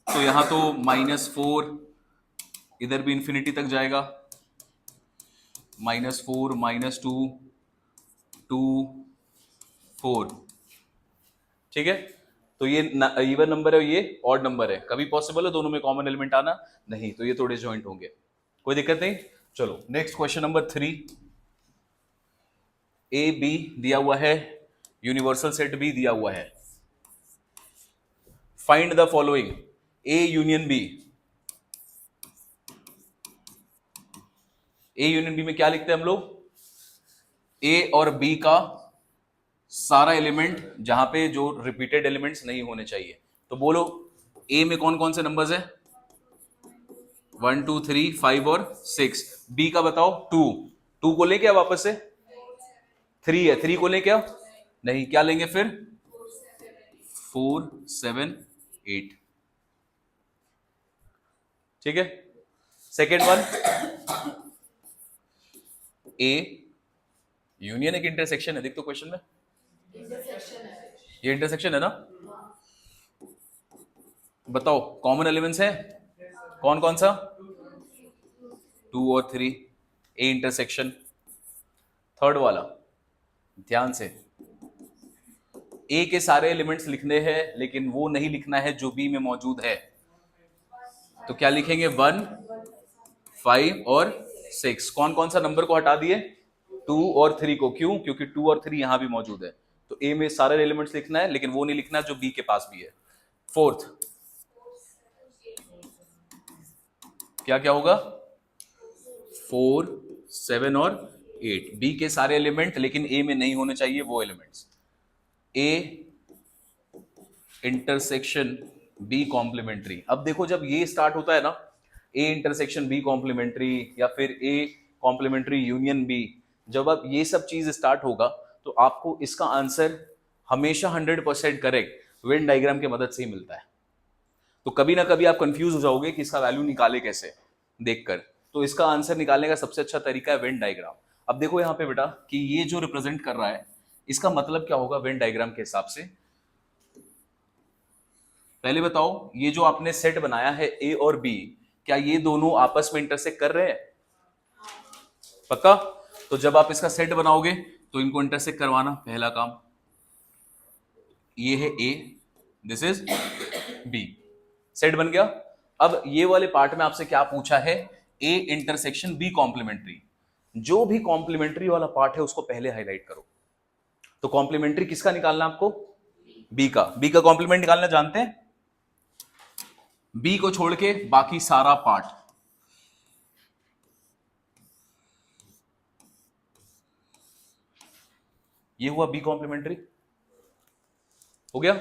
तो यहां तो -4, इधर भी इंफिनिटी तक जाएगा, -4 -2 2 4। ठीक है, तो ये इवन नंबर है, ये ऑड नंबर है, कभी पॉसिबल है दोनों में कॉमन एलिमेंट आना, नहीं, तो ये तो डिसजॉइंट होंगे, कोई दिक्कत नहीं। चलो next question number 3, A B दिया हुआ है, यूनिवर्सल सेट बी दिया हुआ है, find the following A union B. A union B में क्या लिखते हैं हम लोग, ए और बी का सारा एलिमेंट जहां पे जो रिपीटेड एलिमेंट्स नहीं होने चाहिए। तो बोलो ए में कौन कौन से नंबर्स है? 1 2 3 5 और 6। बी का बताओ 2। 2 को लेके वापस से 3 है, 3 को लेके नहीं, क्या लेंगे फिर? 4 7 8। ठीक है। सेकेंड वन, ए यूनियन एक इंटरसेक्शन है, देख तो क्वेश्चन में ये इंटरसेक्शन है ना। बताओ कॉमन एलिमेंट्स है कौन कौन सा? 2 और 3, ए इंटरसेक्शन। थर्ड वाला ध्यान से, ए के सारे एलिमेंट्स लिखने हैं लेकिन वो नहीं लिखना है जो बी में मौजूद है। तो क्या लिखेंगे? 1 5 और 6। कौन कौन सा नंबर को हटा दिए? 2 और 3 को। क्यों? क्योंकि 2 और 3 यहां भी मौजूद है। तो ए में सारे एलिमेंट्स लिखना है लेकिन वो नहीं लिखना जो बी के पास भी है। फोर्थ क्या क्या होगा? 4 7 और 8। बी के सारे एलिमेंट लेकिन ए में नहीं होने चाहिए वो elements. A intersection B complementary. अब देखो जब ये स्टार्ट होता है ना, ए इंटरसेक्शन बी कॉम्प्लीमेंट्री या फिर ए कॉम्प्लीमेंट्री यूनियन बी, जब अब ये सब चीज स्टार्ट होगा तो आपको इसका आंसर हमेशा 100% करेक्ट वेन डायग्राम की मदद से ही मिलता है। तो कभी ना कभी आप कंफ्यूज हो जाओगे कि इसका वैल्यू निकाले कैसे देखकर। तो इसका आंसर निकालने का सबसे अच्छा तरीका है वेन डायग्राम। अब देखो यहां पे बेटा कि ये जो रिप्रेजेंट कर रहा है इसका मतलब क्या होगा वेन डायग्राम के हिसाब से। पहले बताओ ये जो आपने सेट बनाया है ए और बी, क्या ये दोनों आपस में इंटरसेक्ट कर रहे हैं? पक्का? तो जब आप इसका सेट बनाओगे तो इनको इंटरसेक्ट करवाना पहला काम। ये है ए, दिस इज बी, सेट बन गया। अब ये वाले पार्ट में आपसे क्या पूछा है? A intersection B complementary. जो भी कॉम्प्लीमेंट्री वाला पार्ट है उसको पहले हाईलाइट करो। तो कॉम्प्लीमेंट्री किसका निकालना आपको? बी का। बी का कॉम्प्लीमेंट निकालना जानते हैं? बी को छोड़ के बाकी सारा पार्ट। ये हुआ बी कॉम्प्लीमेंट्री, हो गया।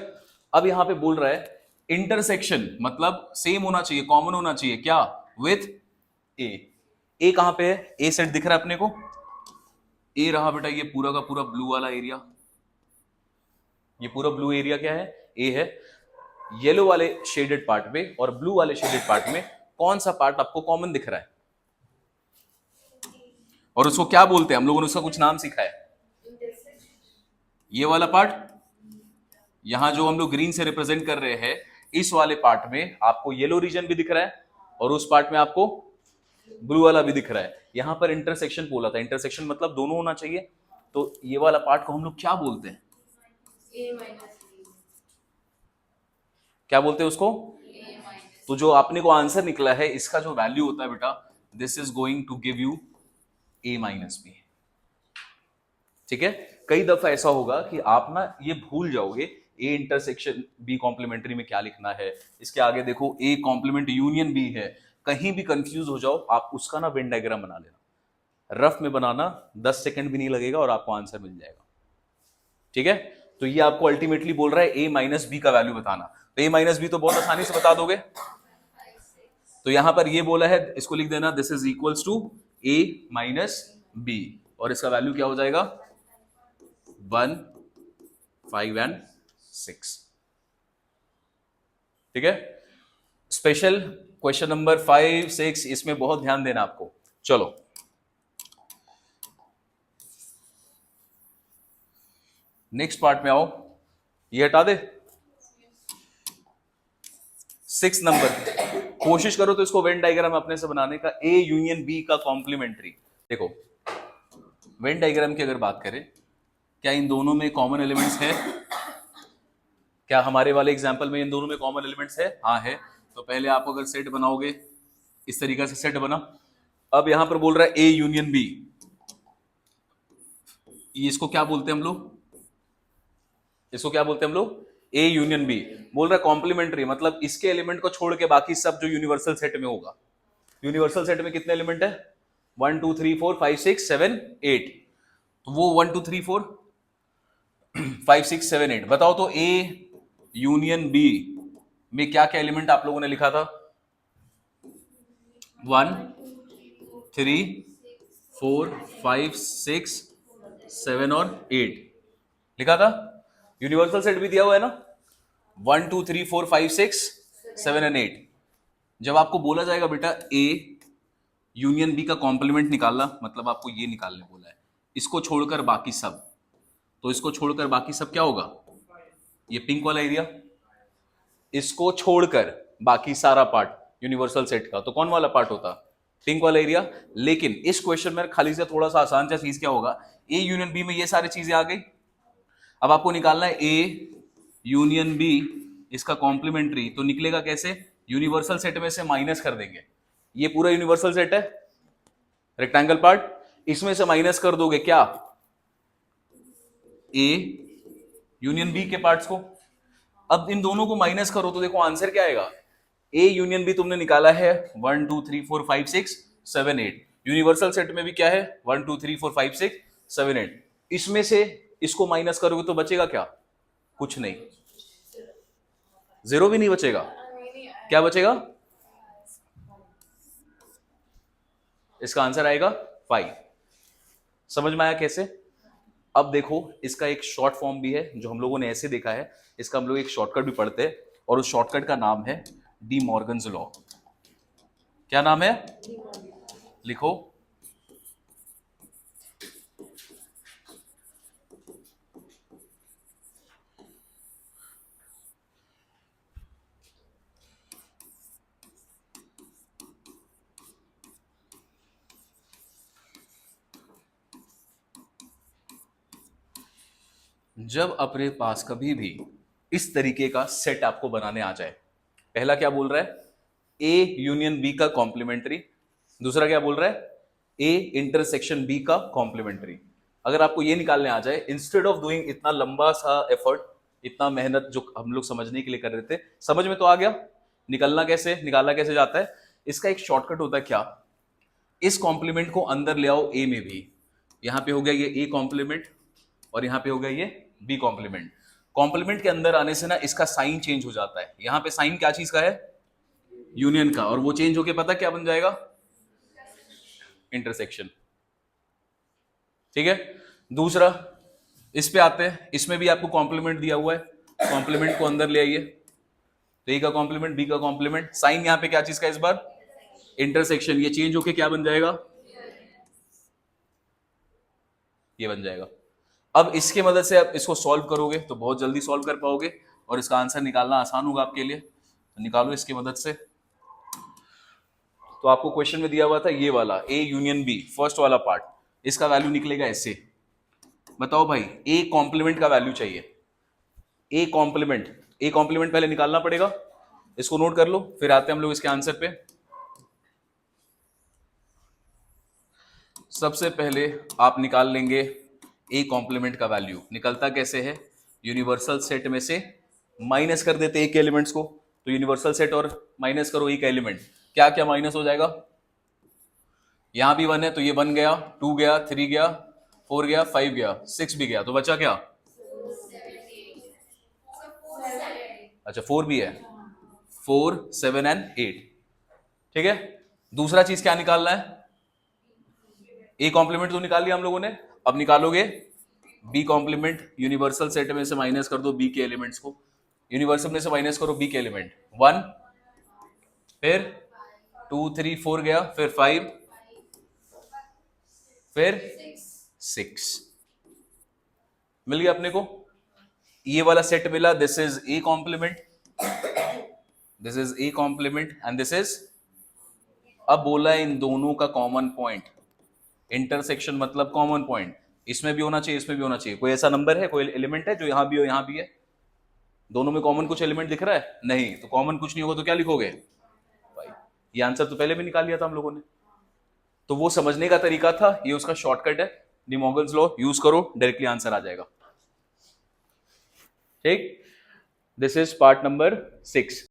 अब यहां पे बोल रहा है इंटरसेक्शन मतलब सेम होना चाहिए, कॉमन होना चाहिए, क्या? विथ ए। ए कहां पे है? ए सेट दिख रहा है अपने को। ए रहा बेटा ये पूरा का पूरा ब्लू वाला एरिया। ये पूरा ब्लू एरिया क्या है? ए है। येलो वाले शेडेड पार्ट में और ब्लू वाले शेडेड पार्ट में कौन सा पार्ट आपको कॉमन दिख रहा है? और उसको क्या बोलते हैं? हम लोगों ने उसका कुछ नाम सीखा है। ये वाला पार्ट, यहां जो हम लोग ग्रीन से रिप्रेजेंट कर रहे हैं, इस वाले पार्ट में आपको येलो रीजन भी दिख रहा है और उस पार्ट में आपको ब्लू वाला भी दिख रहा है। यहां पर इंटरसेक्शन बोला था। इंटरसेक्शन मतलब दोनों होना चाहिए। तो ये वाला पार्ट को हम लोग क्या बोलते हैं? क्या बोलते हैं उसको? तो जो आपने को आंसर निकला है इसका जो वैल्यू होता है बेटा, this is going to give you A minus B. ठीक है। कई दफा ऐसा होगा कि आप ना ये भूल जाओगे ए इंटरसेक्शन बी कॉम्प्लीमेंट्री में क्या लिखना है। इसके आगे देखो ए कॉम्प्लीमेंट यूनियन बी है। कहीं भी कंफ्यूज हो जाओ आप उसका ना वेन डायग्राम बना लेना। रफ में बनाना 10 सेकंड भी नहीं लगेगा और आपको आंसर मिल जाएगा। ठीक है। तो ये आपको अल्टीमेटली बोल रहा है ए माइनस बी का वैल्यू बताना। तो ए माइनस बी तो बहुत आसानी से बता दोगे। तो यहां पर ये बोला है, इसको लिख देना this is equals to A minus B और इसका वैल्यू क्या हो जाएगा? 1 5 एंड 6। ठीक है। स्पेशल क्वेश्चन नंबर 5 6 इसमें बहुत ध्यान देना आपको। चलो नेक्स्ट पार्ट में आओ। ये हटा दे। 6 नंबर कोशिश करो तो इसको वेन डायग्राम अपने से बनाने का। ए यूनियन बी का कॉम्प्लीमेंट्री। देखो वेन डायग्राम की अगर बात करें, क्या इन दोनों में कॉमन एलिमेंट्स है? क्या हमारे वाले एग्जांपल में इन दोनों में कॉमन एलिमेंट्स है? हाँ है। तो पहले आप अगर सेट बनाओगे इस तरीके से सेट बना। अब यहां पर बोल रहा है ए यूनियन बी। इसको क्या बोलते हैं हम लोग? इसको क्या बोलते हैं हम लोग? A union B. बोल रहा है कॉम्प्लीमेंट्री मतलब इसके एलिमेंट को छोड़ के बाकी सब जो यूनिवर्सल सेट में होगा। यूनिवर्सल सेट में कितने एलिमेंट है? 1 2 3 4 5 6 7 8। तो वो 1 2 3 4 5 6 7 8 बताओ तो ए यूनियन बी में क्या क्या एलिमेंट आप लोगों ने लिखा था? 1 3 4 5 6 7 और 8 लिखा था। यूनिवर्सल सेट भी दिया हुआ है ना, 1 2 3 4 5 6 7 एंड 8। जब आपको बोला जाएगा बेटा ए यूनियन बी का कॉम्प्लीमेंट निकालना, मतलब आपको ये निकालने बोला है, इसको छोड़कर बाकी सब, तो इसको छोड़कर बाकी सब क्या होगा? ये पिंक वाला एरिया, इसको छोड़कर बाकी सारा पार्ट यूनिवर्सल सेट का, तो कौन वाला पार्ट होता? पिंक वाला एरिया। लेकिन इस क्वेश्चन में खाली से थोड़ा सा आसान सा चीज क्या होगा, ए यूनियन बी में ये सारी चीजें आ गई। अब आपको निकालना है ए यूनियन बी, इसका कॉम्प्लीमेंट्री, तो निकलेगा कैसे? यूनिवर्सल सेट में से माइनस कर देंगे। ये पूरा यूनिवर्सल सेट है, रेक्टेंगल पार्ट, इसमें से माइनस कर दोगे क्या? ए यूनियन बी के पार्ट्स को। अब इन दोनों को माइनस करो तो देखो आंसर क्या आएगा। ए यूनियन बी तुमने निकाला है 1 2 3 4 5 6 7 8, यूनिवर्सल सेट में भी क्या है? 1 2 3 4 5 6 7 8। इसमें से इसको माइनस करोगे तो बचेगा क्या? कुछ नहीं, जीरो भी नहीं बचेगा। क्या बचेगा? इसका आंसर आएगा 5। समझ में आया कैसे? अब देखो इसका एक शॉर्ट फॉर्म भी है जो हम लोगों ने ऐसे देखा है, इसका हम लोग एक शॉर्टकट भी पढ़ते हैं और उस शॉर्टकट का नाम है डी मॉर्गन्स लॉ। क्या नाम है? लिखो। जब अपने पास कभी भी इस तरीके का सेट आपको बनाने आ जाए, पहला क्या बोल रहा है? ए यूनियन बी का कॉम्प्लीमेंट्री। दूसरा क्या बोल रहा है? ए इंटरसेक्शन बी का कॉम्प्लीमेंट्री। अगर आपको ये निकालने आ जाए, इंस्टेड ऑफ डूइंग इतना लंबा सा एफर्ट, इतना मेहनत जो हम लोग समझने के लिए कर रहे थे, समझ में तो आ गया निकालना कैसे, निकाला कैसे जाता है। इसका एक शॉर्टकट होता है क्या? इस कॉम्प्लीमेंट को अंदर ले आओ ए में भी। यहां पे हो गया ये ए कॉम्प्लीमेंट और यहां पे हो गया ये बी कॉम्प्लीमेंट। कॉम्प्लीमेंट के अंदर आने से ना इसका साइन चेंज हो जाता है। यहां पे साइन क्या चीज का है? यूनियन का, और वो चेंज होके पता क्या बन जाएगा? इंटरसेक्शन। ठीक है। दूसरा इस पे आते हैं, इसमें भी आपको कॉम्प्लीमेंट दिया हुआ है, कॉम्प्लीमेंट को अंदर ले आइए, तो ए का कॉम्प्लीमेंट बी का कॉम्प्लीमेंट, साइन यहां पे क्या चीज का इस बार? इंटरसेक्शन। ये चेंज होके क्या बन जाएगा? ये बन जाएगा। अब इसके मदद से आप इसको सॉल्व करोगे तो बहुत जल्दी सॉल्व कर पाओगे और इसका आंसर निकालना आसान होगा आपके लिए। तो निकालो इसकी मदद से। तो आपको क्वेश्चन में दिया हुआ था ये वाला ए यूनियन बी, फर्स्ट वाला पार्ट, इसका वैल्यू निकलेगा ऐसे। बताओ भाई, ए कॉम्प्लीमेंट का वैल्यू चाहिए। ए कॉम्प्लीमेंट पहले निकालना पड़ेगा, इसको नोट कर लो, फिर आते हैं हम लोग इसके आंसर पे। सबसे पहले आप निकाल लेंगे ए कॉम्प्लीमेंट का वैल्यू। निकलता कैसे है? यूनिवर्सल सेट में से माइनस कर देते एक एलिमेंट्स को, तो यूनिवर्सल सेट और माइनस करो एक एलिमेंट, क्या क्या माइनस हो जाएगा? यहां भी 1 है तो ये 1 गया, 2 गया, 3 गया, 4 गया, 5 गया, 6 भी गया, तो बचा क्या? अच्छा 4 भी है, 4 7 एंड 8। ठीक है। दूसरा चीज क्या निकालना है? ए कॉम्प्लीमेंट तो निकाल लिया हम लोगों ने, अब निकालोगे बी कॉम्प्लीमेंट। यूनिवर्सल सेट में से माइनस कर दो बी के एलिमेंट्स को, यूनिवर्सल में से माइनस करो बी के एलिमेंट, 1, फिर 2 3 4 गया, फिर 5, फिर 6 मिल गया अपने को। ये वाला सेट मिला, this is A complement, this is A complement and this is. अब बोला है इन दोनों का कॉमन पॉइंट, इंटरसेक्शन मतलब कॉमन पॉइंट, इसमें भी होना चाहिए, इसमें भी होना चाहिए। कोई ऐसा नंबर है, कोई एलिमेंट है जो यहां भी हो यहां भी है? दोनों में कॉमन कुछ एलिमेंट दिख रहा है? नहीं, तो कॉमन कुछ नहीं होगा तो क्या लिखोगे भाई? ये आंसर तो पहले भी निकाल लिया था हम लोगों ने, तो वो समझने का तरीका था, ये उसका शॉर्टकट है। डी मॉर्गन्स लॉ यूज करो, डायरेक्टली आंसर आ जाएगा। ठीक, दिस इज पार्ट नंबर 6।